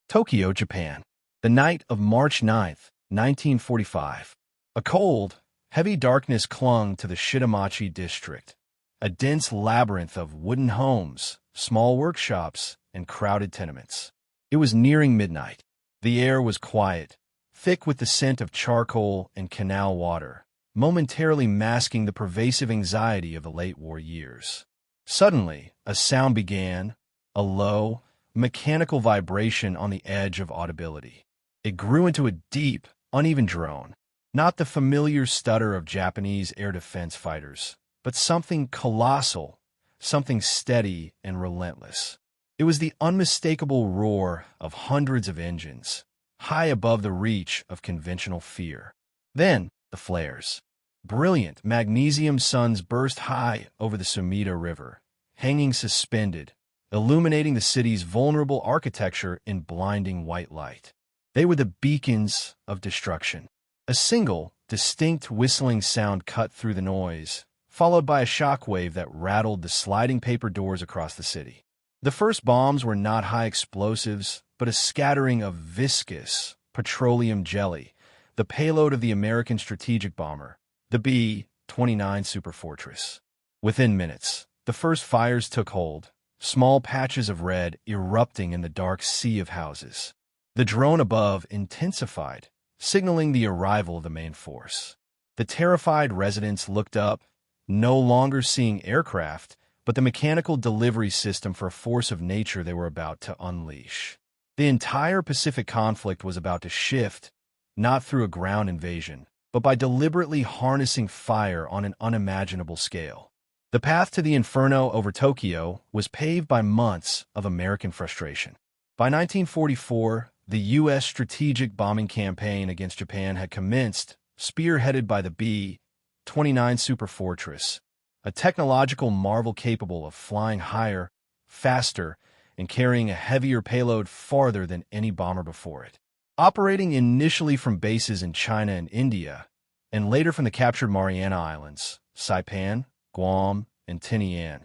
Tokyo, Japan. The night of March 9th, 1945. A cold, heavy darkness clung to the Shitamachi district, a dense labyrinth of wooden homes, small workshops, and crowded tenements. It was nearing midnight. The air was quiet, thick with the scent of charcoal and canal water, momentarily masking the pervasive anxiety of the late war years. Suddenly, a sound began, a low, mechanical vibration on the edge of audibility. It grew into a deep, uneven drone, not the familiar stutter of Japanese air defense fighters, but something colossal, something steady and relentless. It was the unmistakable roar of hundreds of engines, high above the reach of conventional fear. Then, the flares. Brilliant magnesium suns burst high over the Sumida River, hanging suspended, illuminating the city's vulnerable architecture in blinding white light. They were the beacons of destruction. A single, distinct whistling sound cut through the noise, followed by a shockwave that rattled the sliding paper doors across the city. The first bombs were not high explosives, but a scattering of viscous petroleum jelly, the payload of the American strategic bomber, the B-29 Superfortress. Within minutes, the first fires took hold, small patches of red erupting in the dark sea of houses. The drone above intensified, signaling the arrival of the main force. The terrified residents looked up, no longer seeing aircraft, but the mechanical delivery system for a force of nature they were about to unleash. The entire Pacific conflict was about to shift, not through a ground invasion, but by deliberately harnessing fire on an unimaginable scale. The path to the inferno over Tokyo was paved by months of American frustration. By 1944, the U.S. strategic bombing campaign against Japan had commenced, spearheaded by the B-29 Superfortress, a technological marvel capable of flying higher, faster, and carrying a heavier payload farther than any bomber before it. Operating initially from bases in China and India, and later from the captured Mariana Islands, Saipan, Guam, and Tinian,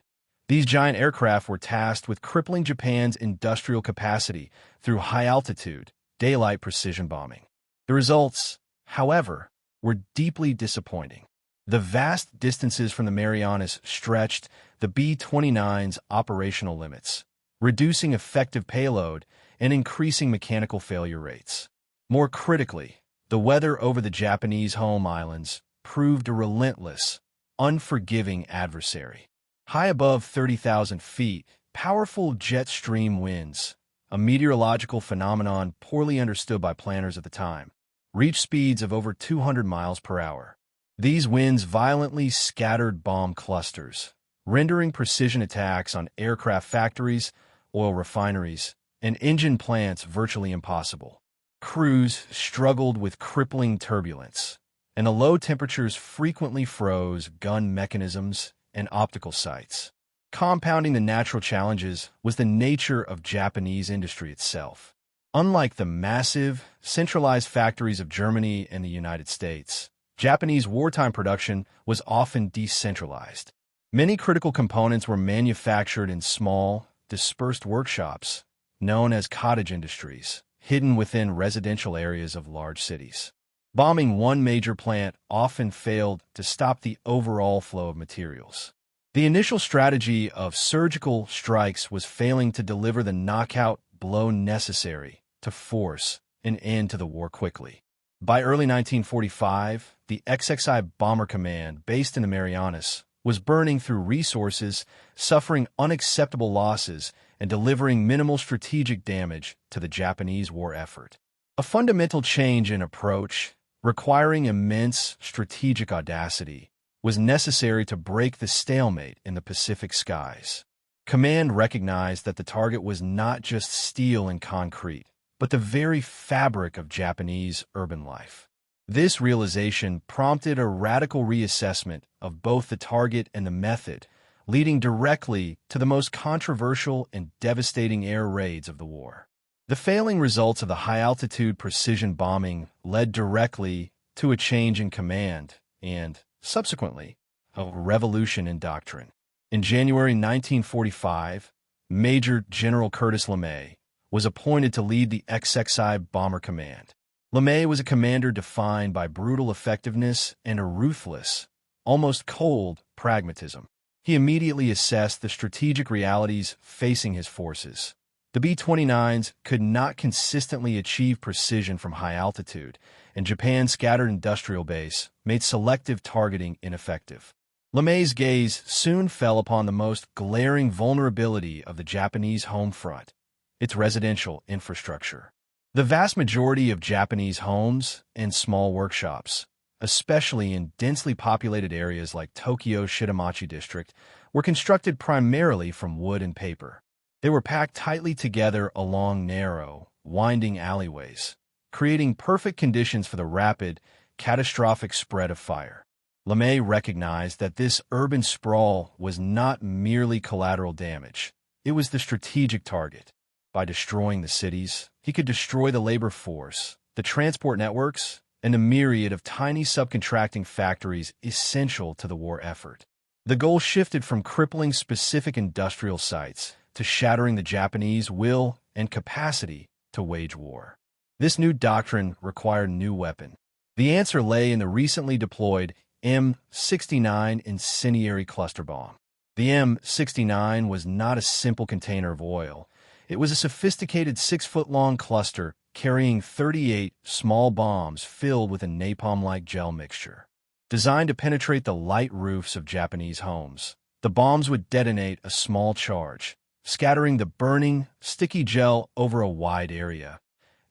these giant aircraft were tasked with crippling Japan's industrial capacity through high-altitude, daylight precision bombing. The results, however, were deeply disappointing. The vast distances from the Marianas stretched the B-29's operational limits, reducing effective payload and increasing mechanical failure rates. More critically, the weather over the Japanese home islands proved a relentless, unforgiving adversary. High above 30,000 feet, powerful jet stream winds, a meteorological phenomenon poorly understood by planners at the time, reached speeds of over 200 miles per hour. These winds violently scattered bomb clusters, rendering precision attacks on aircraft factories, oil refineries, and engine plants virtually impossible. Crews struggled with crippling turbulence, and the low temperatures frequently froze gun mechanisms and optical sights. Compounding the natural challenges was the nature of Japanese industry itself. Unlike the massive, centralized factories of Germany and the United States, Japanese wartime production was often decentralized. Many critical components were manufactured in small, dispersed workshops, known as cottage industries, hidden within residential areas of large cities. Bombing one major plant often failed to stop the overall flow of materials. The initial strategy of surgical strikes was failing to deliver the knockout blow necessary to force an end to the war quickly. By early 1945, the XXI Bomber Command, based in the Marianas, was burning through resources, suffering unacceptable losses, and delivering minimal strategic damage to the Japanese war effort. A fundamental change in approach, requiring immense strategic audacity, was necessary to break the stalemate in the Pacific skies. Command recognized that the target was not just steel and concrete, but the very fabric of Japanese urban life. This realization prompted a radical reassessment of both the target and the method, leading directly to the most controversial and devastating air raids of the war. The failing results of the high-altitude precision bombing led directly to a change in command and, subsequently, a revolution in doctrine. In January 1945, Major General Curtis LeMay, was appointed to lead the XXI Bomber Command. LeMay was a commander defined by brutal effectiveness and a ruthless, almost cold, pragmatism. He immediately assessed the strategic realities facing his forces. The B-29s could not consistently achieve precision from high altitude, and Japan's scattered industrial base made selective targeting ineffective. LeMay's gaze soon fell upon the most glaring vulnerability of the Japanese home front, its residential infrastructure. The vast majority of Japanese homes and small workshops, especially in densely populated areas like Tokyo's Shitamachi district, were constructed primarily from wood and paper. They were packed tightly together along narrow, winding alleyways, creating perfect conditions for the rapid, catastrophic spread of fire. LeMay recognized that this urban sprawl was not merely collateral damage. It was the strategic target. By destroying the cities, he could destroy the labor force, the transport networks, and a myriad of tiny subcontracting factories essential to the war effort. The goal shifted from crippling specific industrial sites to shattering the Japanese will and capacity to wage war. This new doctrine required a new weapon. The answer lay in the recently deployed M69 Incendiary cluster bomb. The M69 was not a simple container of oil. It was a sophisticated 6-foot-long cluster carrying 38 small bombs filled with a napalm-like gel mixture. Designed to penetrate the light roofs of Japanese homes, the bombs would detonate a small charge, scattering the burning, sticky gel over a wide area,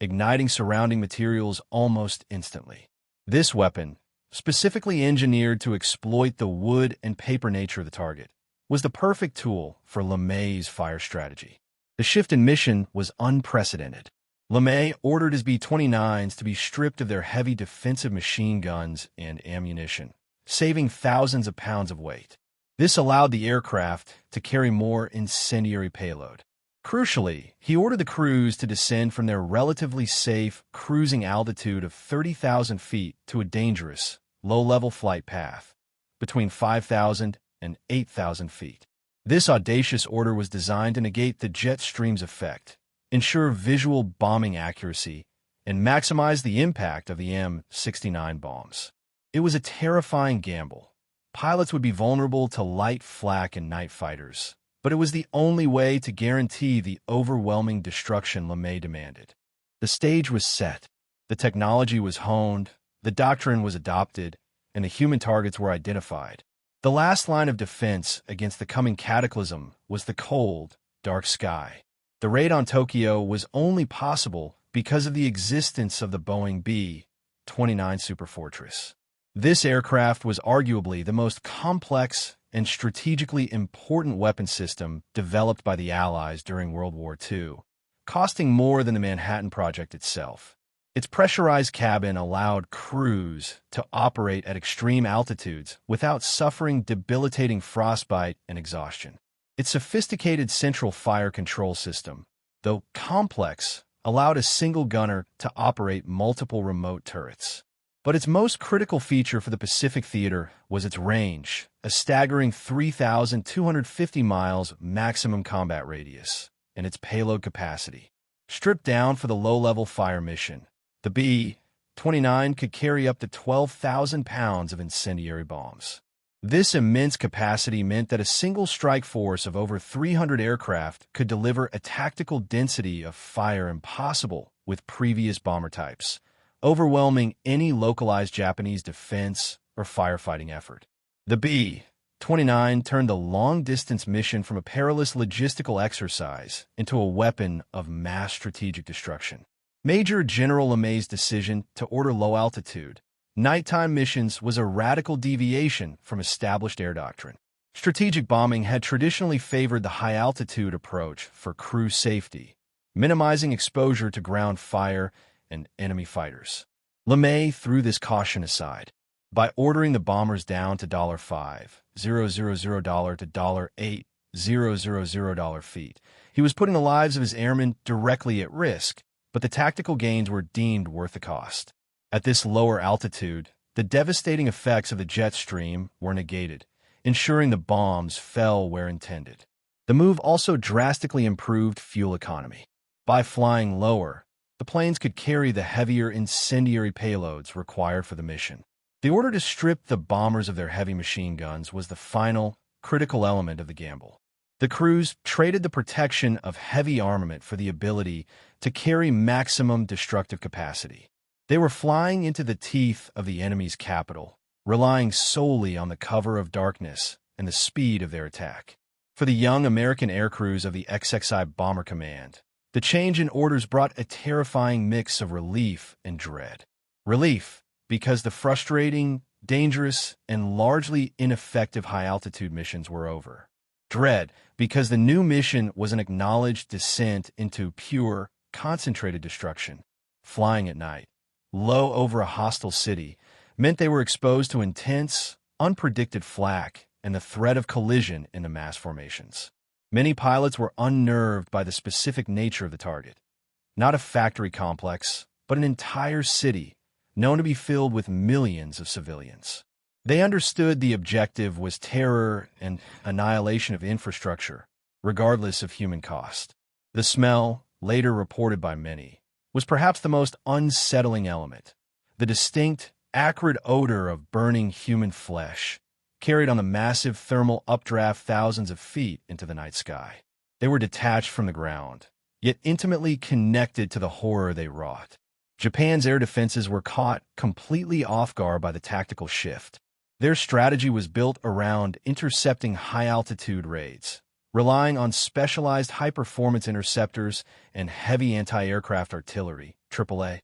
igniting surrounding materials almost instantly. This weapon, specifically engineered to exploit the wood and paper nature of the target, was the perfect tool for LeMay's fire strategy. The shift in mission was unprecedented. LeMay ordered his B-29s to be stripped of their heavy defensive machine guns and ammunition, saving thousands of pounds of weight. This allowed the aircraft to carry more incendiary payload. Crucially, he ordered the crews to descend from their relatively safe cruising altitude of 30,000 feet to a dangerous, low-level flight path, between 5,000 and 8,000 feet. This audacious order was designed to negate the jet stream's effect, ensure visual bombing accuracy, and maximize the impact of the M69 bombs. It was a terrifying gamble. Pilots would be vulnerable to light flak and night fighters, but it was the only way to guarantee the overwhelming destruction LeMay demanded. The stage was set, the technology was honed, the doctrine was adopted, and the human targets were identified. The last line of defense against the coming cataclysm was the cold, dark sky. The raid on Tokyo was only possible because of the existence of the Boeing B-29 Superfortress. This aircraft was arguably the most complex and strategically important weapon system developed by the Allies during World War II, costing more than the Manhattan Project itself. Its pressurized cabin allowed crews to operate at extreme altitudes without suffering debilitating frostbite and exhaustion. Its sophisticated central fire control system, though complex, allowed a single gunner to operate multiple remote turrets. But its most critical feature for the Pacific Theater was its range, a staggering 3,250 miles maximum combat radius, and its payload capacity. Stripped down for the low-level fire mission, the B-29 could carry up to 12,000 pounds of incendiary bombs. This immense capacity meant that a single strike force of over 300 aircraft could deliver a tactical density of fire impossible with previous bomber types, overwhelming any localized Japanese defense or firefighting effort. The B-29 turned the long-distance mission from a perilous logistical exercise into a weapon of mass strategic destruction. Major General LeMay's decision to order low-altitude, nighttime missions was a radical deviation from established air doctrine. Strategic bombing had traditionally favored the high-altitude approach for crew safety, minimizing exposure to ground fire and enemy fighters. LeMay threw this caution aside. By ordering the bombers down to $5,000 to $8,000 feet, he was putting the lives of his airmen directly at risk, but the tactical gains were deemed worth the cost. At this lower altitude, the devastating effects of the jet stream were negated, ensuring the bombs fell where intended. The move also drastically improved fuel economy. By flying lower, the planes could carry the heavier incendiary payloads required for the mission. The order to strip the bombers of their heavy machine guns was the final, critical element of the gamble. The crews traded the protection of heavy armament for the ability to carry maximum destructive capacity. They were flying into the teeth of the enemy's capital, relying solely on the cover of darkness and the speed of their attack. For the young American aircrews of the XXI Bomber Command, the change in orders brought a terrifying mix of relief and dread. Relief, because the frustrating, dangerous, and largely ineffective high-altitude missions were over. Dread, because the new mission was an acknowledged descent into pure, concentrated destruction. Flying at night, low over a hostile city, meant they were exposed to intense, unpredicted flak and the threat of collision in the mass formations. Many pilots were unnerved by the specific nature of the target. Not a factory complex, but an entire city, known to be filled with millions of civilians. They understood the objective was terror and annihilation of infrastructure, regardless of human cost. The smell, later reported by many, was perhaps the most unsettling element. The distinct, acrid odor of burning human flesh, carried on the massive thermal updraft thousands of feet into the night sky. They were detached from the ground, yet intimately connected to the horror they wrought. Japan's air defenses were caught completely off guard by the tactical shift. Their strategy was built around intercepting high-altitude raids, relying on specialized high-performance interceptors and heavy anti-aircraft artillery, AAA.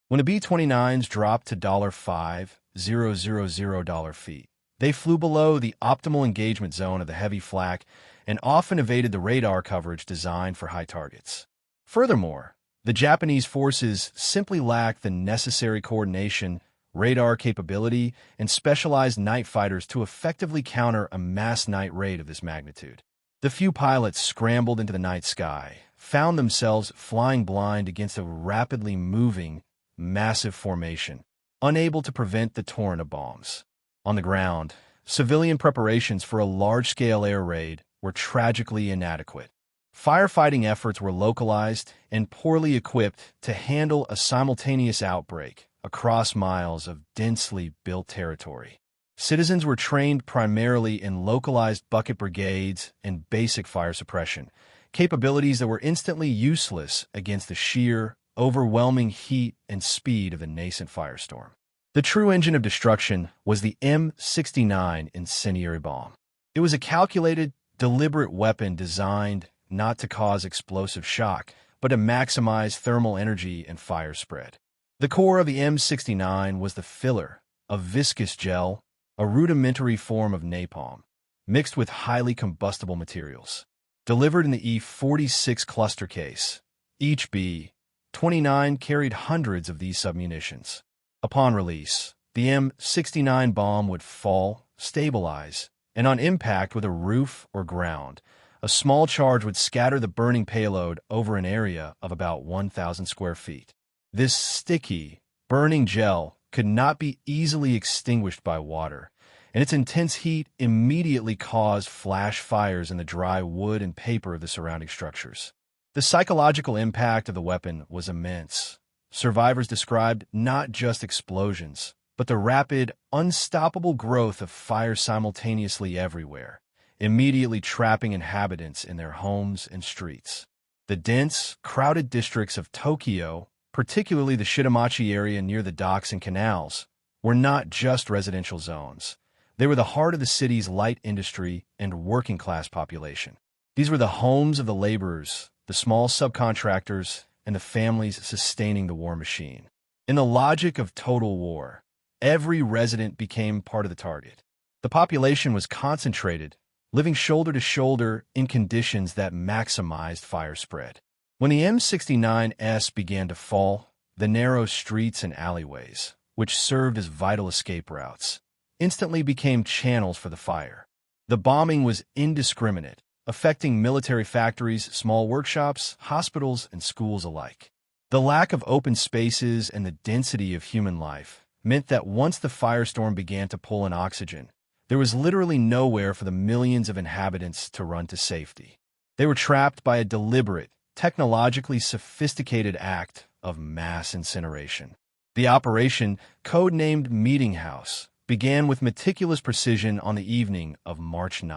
When the B-29s dropped to $5,000 feet, they flew below the optimal engagement zone of the heavy flak and often evaded the radar coverage designed for high targets. Furthermore, the Japanese forces simply lacked the necessary coordination, radar capability, and specialized night fighters to effectively counter a mass night raid of this magnitude. The few pilots scrambled into the night sky, found themselves flying blind against a rapidly moving, massive formation, unable to prevent the torrent of bombs. On the ground, civilian preparations for a large-scale air raid were tragically inadequate. Firefighting efforts were localized and poorly equipped to handle a simultaneous outbreak across miles of densely built territory. Citizens were trained primarily in localized bucket brigades and basic fire suppression, capabilities that were instantly useless against the sheer, overwhelming heat and speed of the nascent firestorm. The true engine of destruction was the M69 incendiary bomb. It was a calculated, deliberate weapon designed not to cause explosive shock, but to maximize thermal energy and fire spread. The core of the M69 was the filler, a viscous gel, a rudimentary form of napalm, mixed with highly combustible materials. Delivered in the E-46 cluster case, each B-29 carried hundreds of these submunitions. Upon release, the M69 bomb would fall, stabilize, and on impact with a roof or ground, a small charge would scatter the burning payload over an area of about 1,000 square feet. This sticky, burning gel could not be easily extinguished by water, and its intense heat immediately caused flash fires in the dry wood and paper of the surrounding structures. The psychological impact of the weapon was immense. Survivors described not just explosions, but the rapid, unstoppable growth of fire simultaneously everywhere, immediately trapping inhabitants in their homes and streets. The dense, crowded districts of Tokyo, particularly the Shitamachi area near the docks and canals, were not just residential zones. They were the heart of the city's light industry and working-class population. These were the homes of the laborers, the small subcontractors, and the families sustaining the war machine. In the logic of total war, every resident became part of the target. The population was concentrated, living shoulder to shoulder in conditions that maximized fire spread. When the M69S began to fall, the narrow streets and alleyways, which served as vital escape routes, instantly became channels for the fire. The bombing was indiscriminate, affecting military factories, small workshops, hospitals, and schools alike. The lack of open spaces and the density of human life meant that once the firestorm began to pull in oxygen, there was literally nowhere for the millions of inhabitants to run to safety. They were trapped by a deliberate, technologically sophisticated act of mass incineration. The operation, codenamed Meetinghouse, began with meticulous precision on the evening of March 9,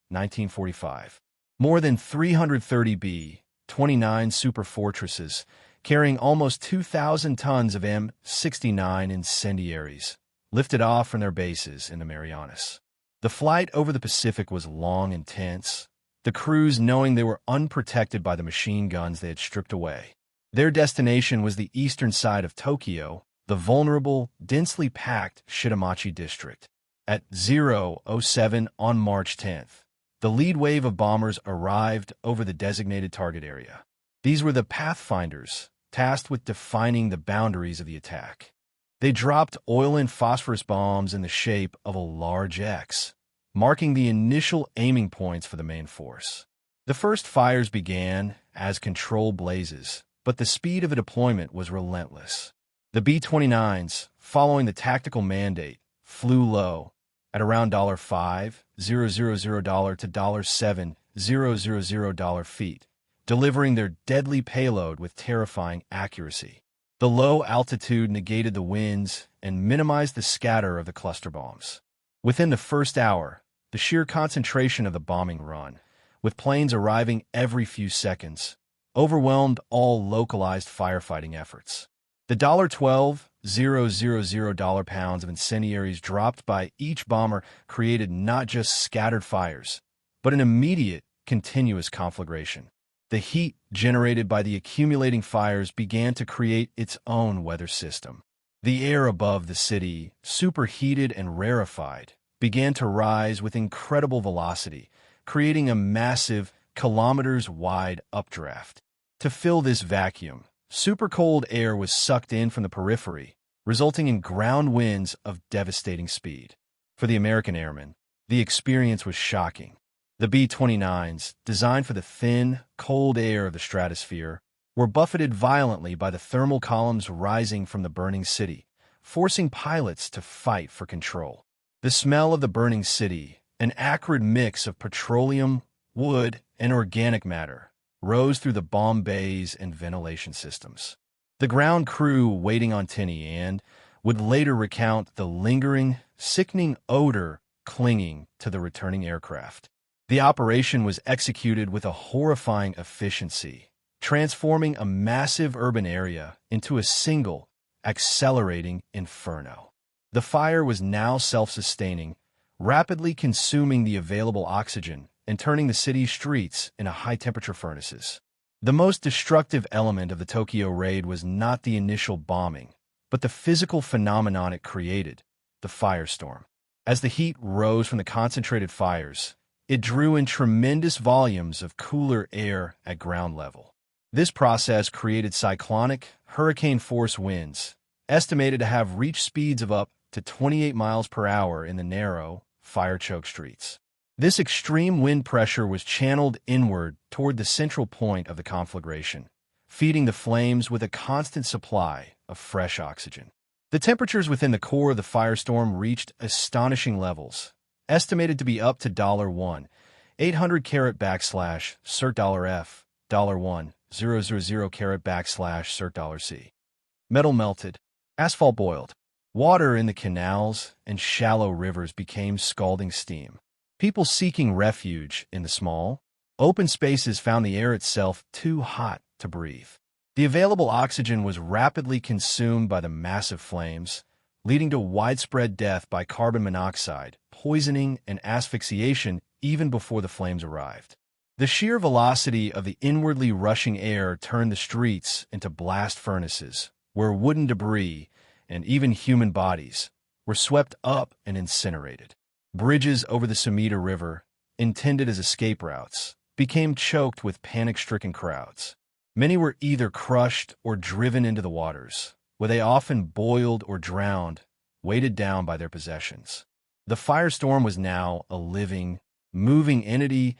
1945. More than 330 B-29 superfortresses, carrying almost 2,000 tons of M69 incendiaries, lifted off from their bases in the Marianas. The flight over the Pacific was long and tense, the crews knowing they were unprotected by the machine guns they had stripped away. Their destination was the eastern side of Tokyo, the vulnerable, densely packed Shitamachi district. At 0:07 on March 10th, the lead wave of bombers arrived over the designated target area. These were the Pathfinders, tasked with defining the boundaries of the attack. They dropped oil and phosphorus bombs in the shape of a large X, marking the initial aiming points for the main force. The first fires began as controlled blazes, but the speed of the deployment was relentless. The B-29s, following the tactical mandate, flew low at around $5,000 to $7,000 feet, delivering their deadly payload with terrifying accuracy. The low altitude negated the winds and minimized the scatter of the cluster bombs. Within the first hour, the sheer concentration of the bombing run, with planes arriving every few seconds, overwhelmed all localized firefighting efforts. The $12,000 pounds of incendiaries dropped by each bomber created not just scattered fires, but an immediate, continuous conflagration. The heat generated by the accumulating fires began to create its own weather system. The air above the city, superheated and rarefied, began to rise with incredible velocity, creating a massive, kilometers-wide updraft. To fill this vacuum, super-cold air was sucked in from the periphery, resulting in ground winds of devastating speed. For the American airmen, the experience was shocking. The B-29s, designed for the thin, cold air of the stratosphere, were buffeted violently by the thermal columns rising from the burning city, forcing pilots to fight for control. The smell of the burning city, an acrid mix of petroleum, wood, and organic matter, rose through the bomb bays and ventilation systems. The ground crew waiting on Tinny and would later recount the lingering, sickening odor clinging to the returning aircraft. The operation was executed with a horrifying efficiency, transforming a massive urban area into a single, accelerating inferno. The fire was now self-sustaining, rapidly consuming the available oxygen and turning the city's streets into high-temperature furnaces. The most destructive element of the Tokyo raid was not the initial bombing, but the physical phenomenon it created, the firestorm. As the heat rose from the concentrated fires, it drew in tremendous volumes of cooler air at ground level. This process created cyclonic, hurricane-force winds, estimated to have reached speeds of up to 28 miles per hour in the narrow, fire-choked streets. This extreme wind pressure was channeled inward toward the central point of the conflagration, feeding the flames with a constant supply of fresh oxygen. The temperatures within the core of the firestorm reached astonishing levels, estimated to be up to $1, 800 carat backslash cert $F, $1, 000 carat backslash cert $C. Metal melted, asphalt boiled. Water in the canals and shallow rivers became scalding steam. People seeking refuge in the small, open spaces found the air itself too hot to breathe. The available oxygen was rapidly consumed by the massive flames, leading to widespread death by carbon monoxide, poisoning, and asphyxiation even before the flames arrived. The sheer velocity of the inwardly rushing air turned the streets into blast furnaces, where wooden debris, and even human bodies, were swept up and incinerated. Bridges over the Sumida River, intended as escape routes, became choked with panic-stricken crowds. Many were either crushed or driven into the waters, where they often boiled or drowned, weighted down by their possessions. The firestorm was now a living, moving entity,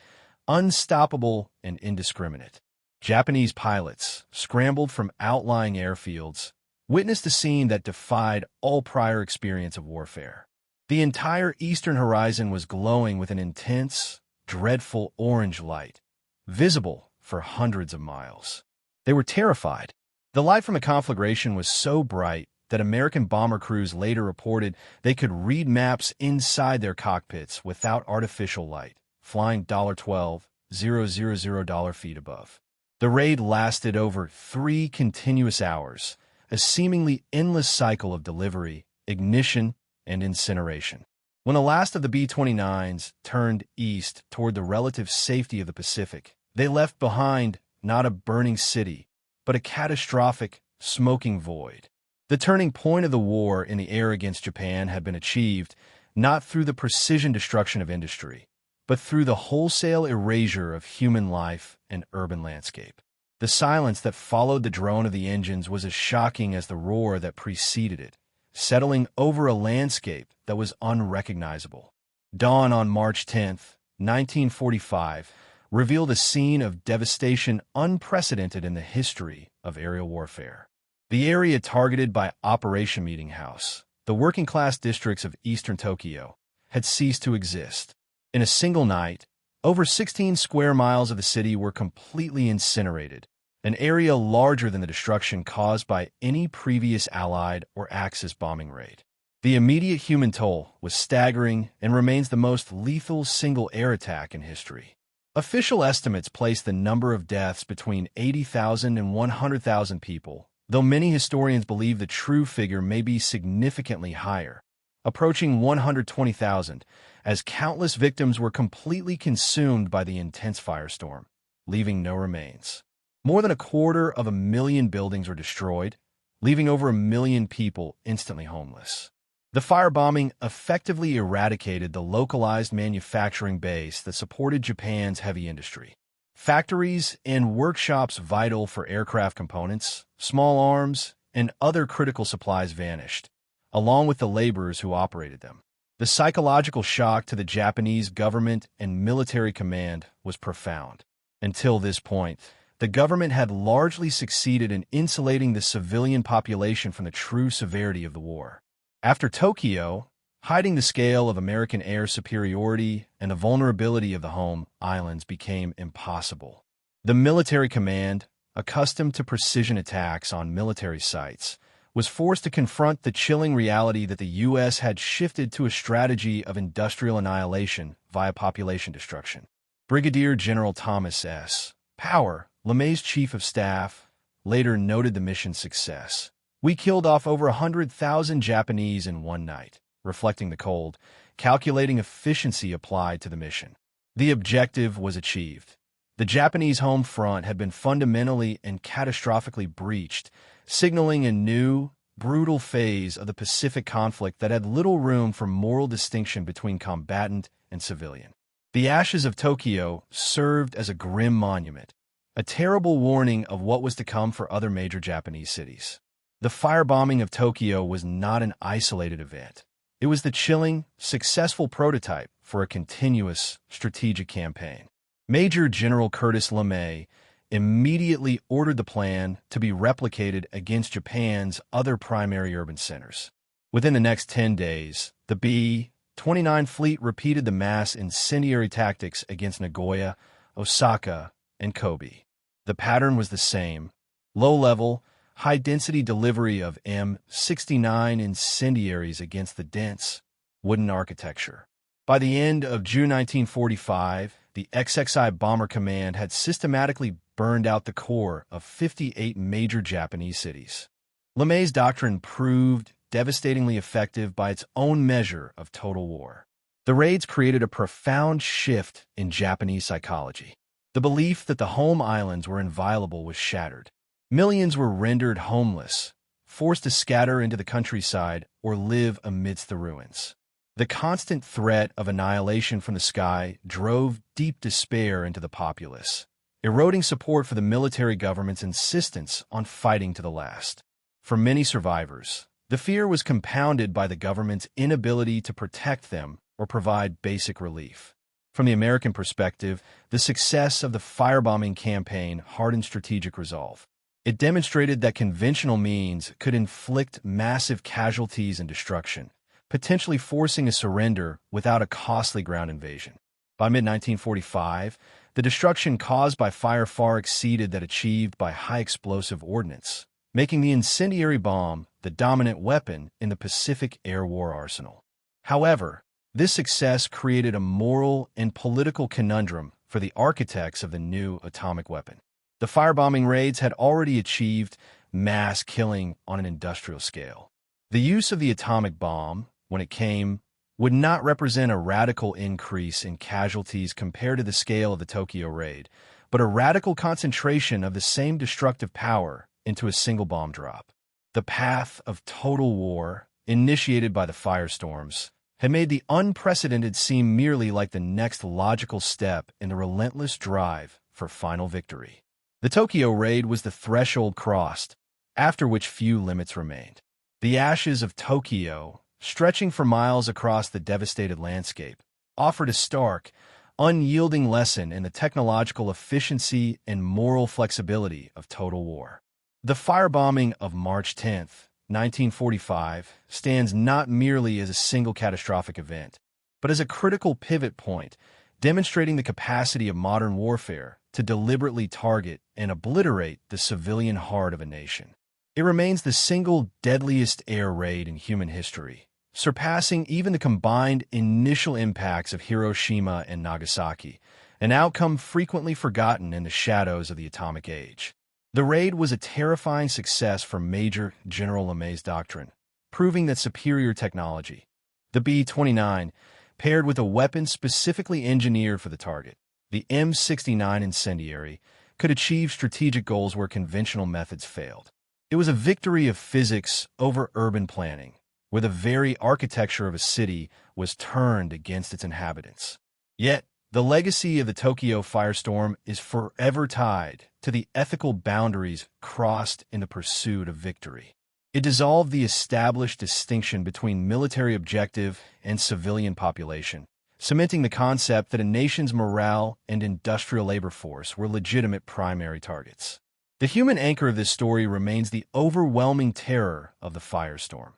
unstoppable and indiscriminate. Japanese pilots, scrambled from outlying airfields, witnessed a scene that defied all prior experience of warfare. The entire eastern horizon was glowing with an intense, dreadful orange light, visible for hundreds of miles. They were terrified. The light from the conflagration was so bright that American bomber crews later reported they could read maps inside their cockpits without artificial light, flying $12,000 feet above. The raid lasted over 3 continuous hours, a seemingly endless cycle of delivery, ignition, and incineration. When the last of the B-29s turned east toward the relative safety of the Pacific, they left behind not a burning city, but a catastrophic, smoking void. The turning point of the war in the air against Japan had been achieved not through the precision destruction of industry, but through the wholesale erasure of human life and urban landscape. The silence that followed the drone of the engines was as shocking as the roar that preceded it, settling over a landscape that was unrecognizable. Dawn on March 10, 1945, revealed a scene of devastation unprecedented in the history of aerial warfare. The area targeted by Operation Meetinghouse, the working-class districts of eastern Tokyo, had ceased to exist. In a single night, over 16 square miles of the city were completely incinerated, an area larger than the destruction caused by any previous Allied or Axis bombing raid. The immediate human toll was staggering and remains the most lethal single air attack in history. Official estimates place the number of deaths between 80,000 and 100,000 people, though many historians believe the true figure may be significantly higher, approaching 120,000, as countless victims were completely consumed by the intense firestorm, leaving no remains. More than 250,000 buildings were destroyed, leaving over 1 million people instantly homeless. The firebombing effectively eradicated the localized manufacturing base that supported Japan's heavy industry. Factories and workshops vital for aircraft components, small arms, and other critical supplies vanished, along with the laborers who operated them. The psychological shock to the Japanese government and military command was profound. Until this point, the government had largely succeeded in insulating the civilian population from the true severity of the war. After Tokyo, hiding the scale of American air superiority and the vulnerability of the home islands became impossible. The military command, accustomed to precision attacks on military sites, was forced to confront the chilling reality that the U.S. had shifted to a strategy of industrial annihilation via population destruction. Brigadier General Thomas S. Power, LeMay's chief of staff, later noted the mission's success. "We killed off over 100,000 Japanese in one night," reflecting the cold, calculating efficiency applied to the mission. The objective was achieved. The Japanese home front had been fundamentally and catastrophically breached, signaling a new, brutal phase of the Pacific conflict that had little room for moral distinction between combatant and civilian. The ashes of Tokyo served as a grim monument, a terrible warning of what was to come for other major Japanese cities. The firebombing of Tokyo was not an isolated event. It was the chilling, successful prototype for a continuous strategic campaign. Major General Curtis LeMay immediately ordered the plan to be replicated against Japan's other primary urban centers. Within the next 10 days, the B-29 fleet repeated the mass incendiary tactics against Nagoya, Osaka, and Kobe. The pattern was the same: low-level, high-density delivery of M69 incendiaries against the dense, wooden architecture. By the end of June 1945, the XXI Bomber Command had systematically burned out the core of 58 major Japanese cities. LeMay's doctrine proved devastatingly effective by its own measure of total war. The raids created a profound shift in Japanese psychology. The belief that the home islands were inviolable was shattered. Millions were rendered homeless, forced to scatter into the countryside or live amidst the ruins. The constant threat of annihilation from the sky drove deep despair into the populace, eroding support for the military government's insistence on fighting to the last. For many survivors, the fear was compounded by the government's inability to protect them or provide basic relief. From the American perspective, the success of the firebombing campaign hardened strategic resolve. It demonstrated that conventional means could inflict massive casualties and destruction, potentially forcing a surrender without a costly ground invasion. By mid-1945, The destruction caused by fire far exceeded that achieved by high-explosive ordnance, making the incendiary bomb the dominant weapon in the Pacific Air War arsenal. However, this success created a moral and political conundrum for the architects of the new atomic weapon. The firebombing raids had already achieved mass killing on an industrial scale. The use of the atomic bomb, when it came, would not represent a radical increase in casualties compared to the scale of the Tokyo raid, but a radical concentration of the same destructive power into a single bomb drop. The path of total war, initiated by the firestorms, had made the unprecedented seem merely like the next logical step in the relentless drive for final victory. The Tokyo raid was the threshold crossed, after which few limits remained. The ashes of Tokyo, stretching for miles across the devastated landscape, offered a stark, unyielding lesson in the technological efficiency and moral flexibility of total war. The firebombing of March 10, 1945, stands not merely as a single catastrophic event, but as a critical pivot point, demonstrating the capacity of modern warfare to deliberately target and obliterate the civilian heart of a nation. It remains the single deadliest air raid in human history, surpassing even the combined initial impacts of Hiroshima and Nagasaki, an outcome frequently forgotten in the shadows of the atomic age. The raid was a terrifying success for Major General LeMay's doctrine, proving that superior technology, the B-29, paired with a weapon specifically engineered for the target, the M69 Incendiary, could achieve strategic goals where conventional methods failed. It was a victory of physics over urban planning, where the very architecture of a city was turned against its inhabitants. Yet, the legacy of the Tokyo firestorm is forever tied to the ethical boundaries crossed in the pursuit of victory. It dissolved the established distinction between military objective and civilian population, cementing the concept that a nation's morale and industrial labor force were legitimate primary targets. The human anchor of this story remains the overwhelming terror of the firestorm.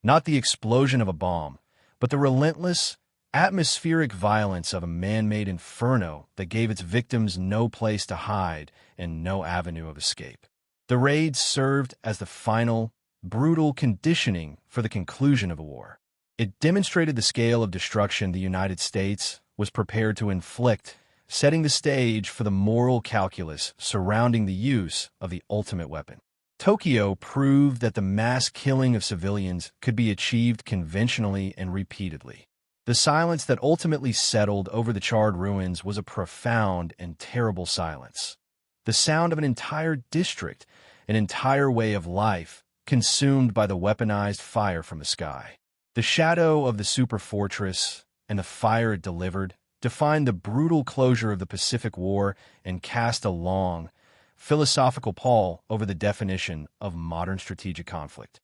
Not the explosion of a bomb, but the relentless, atmospheric violence of a man-made inferno that gave its victims no place to hide and no avenue of escape. The raid served as the final, brutal conditioning for the conclusion of a war. It demonstrated the scale of destruction the United States was prepared to inflict, setting the stage for the moral calculus surrounding the use of the ultimate weapon. Tokyo proved that the mass killing of civilians could be achieved conventionally and repeatedly. The silence that ultimately settled over the charred ruins was a profound and terrible silence. The sound of an entire district, an entire way of life, consumed by the weaponized fire from the sky. The shadow of the superfortress and the fire it delivered defined the brutal closure of the Pacific War and cast a long, philosophical pall over the definition of modern strategic conflict.